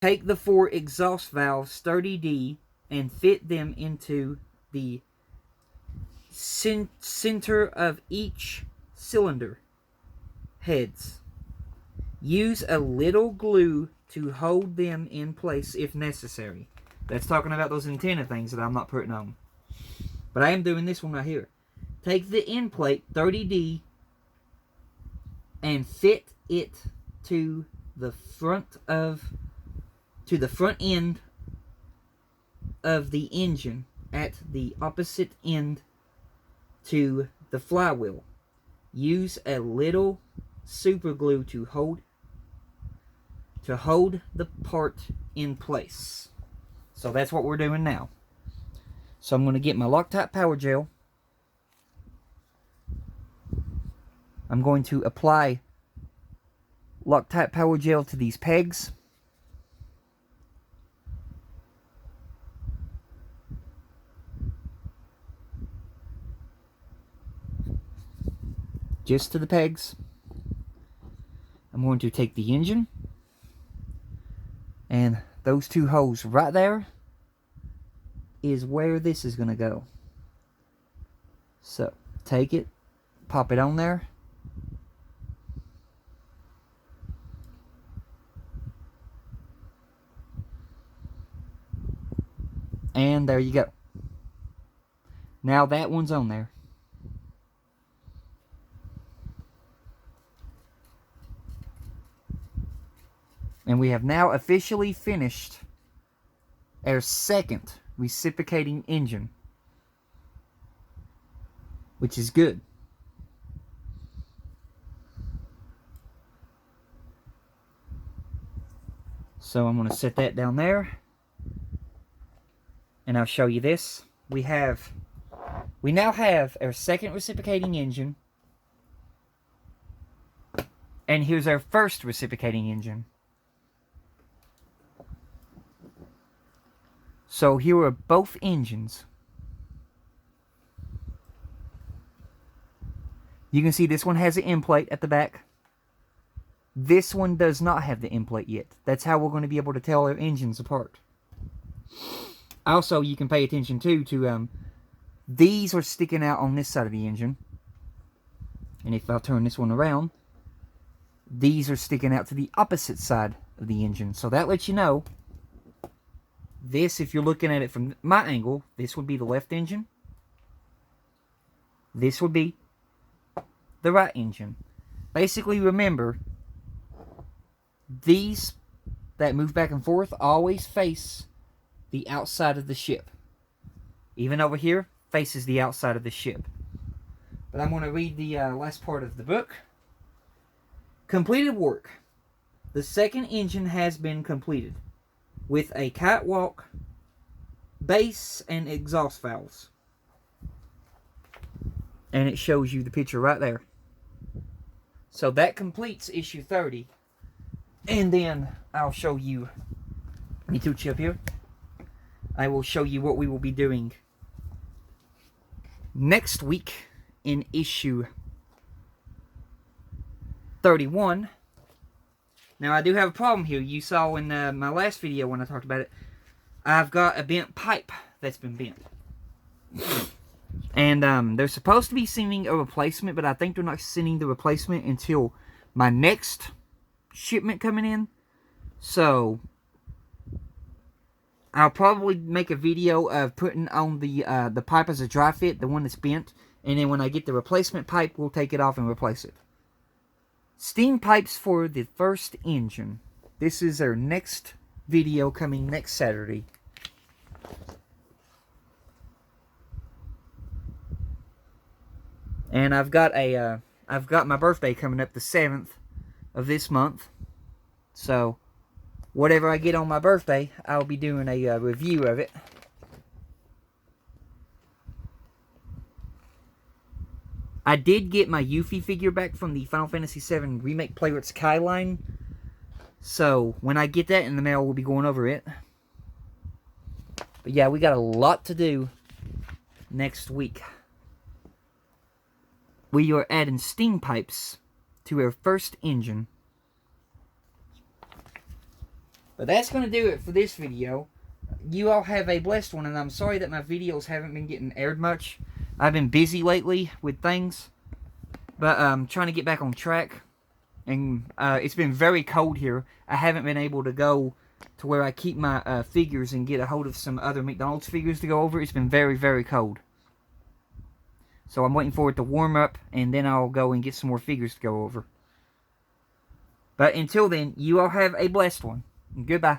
Take the 4 exhaust valves 30D and fit them into the center of each cylinder heads. Use a little glue to hold them in place if necessary. That's talking about those antenna things that I'm not putting on. But I am doing this one right here. Take the end plate 30D and fit it to the front end of the engine at the opposite end to the flywheel. Use a little super glue to hold the part in place. So that's what we're doing now. So I'm going to get my Loctite power gel. I'm going to apply Loctite power gel to these pegs. Just to the pegs. I'm going to take the engine, and those 2 holes right there is where this is going to go. So take it, pop it on there, and there you go. Now that one's on there. And we have now officially finished our second reciprocating engine, which is good. So I'm going to set that down there, and I'll show you this. We now have our second reciprocating engine, and here's our first reciprocating engine. So here are both engines. You can see this one has an end plate at the back. This one does not have the end plate yet. That's how we're going to be able to tell our engines apart. Also, you can pay attention to these are sticking out on this side of the engine. And if I turn this one around, these are sticking out to the opposite side of the engine. So that lets you know. This, if you're looking at it from my angle, this would be the left engine. This would be the right engine. Basically, remember, these that move back and forth always face the outside of the ship. Even over here, faces the outside of the ship. But I'm going to read the last part of the book. Completed work. The second engine has been completed, with a catwalk, base, and exhaust valves. And it shows you the picture right there. So that completes issue 30. And then I'll show you, let me touch you up here. I will show you what we will be doing next week in issue 31. Now, I do have a problem here. You saw in my last video when I talked about it, I've got a bent pipe that's been bent. And they're supposed to be sending a replacement, but I think they're not sending the replacement until my next shipment coming in. So, I'll probably make a video of putting on the pipe as a dry fit, the one that's bent. And then when I get the replacement pipe, we'll take it off and replace it. Steam pipes for the first engine. This is our next video coming next Saturday. And I've got my birthday coming up the 7th of this month. So, whatever I get on my birthday, I'll be doing a review of it. I did get my Yuffie figure back from the Final Fantasy VII Remake Player's Kai line. So, when I get that in the mail, we'll be going over it. But yeah, we got a lot to do next week. We are adding steam pipes to our first engine. But that's going to do it for this video. You all have a blessed one, and I'm sorry that my videos haven't been getting aired much. I've been busy lately with things, but I'm trying to get back on track. And it's been very cold here. I haven't been able to go to where I keep my figures and get a hold of some other McDonald's figures to go over. It's been very, very cold. So I'm waiting for it to warm up, and then I'll go and get some more figures to go over. But until then, you all have a blessed one. Goodbye.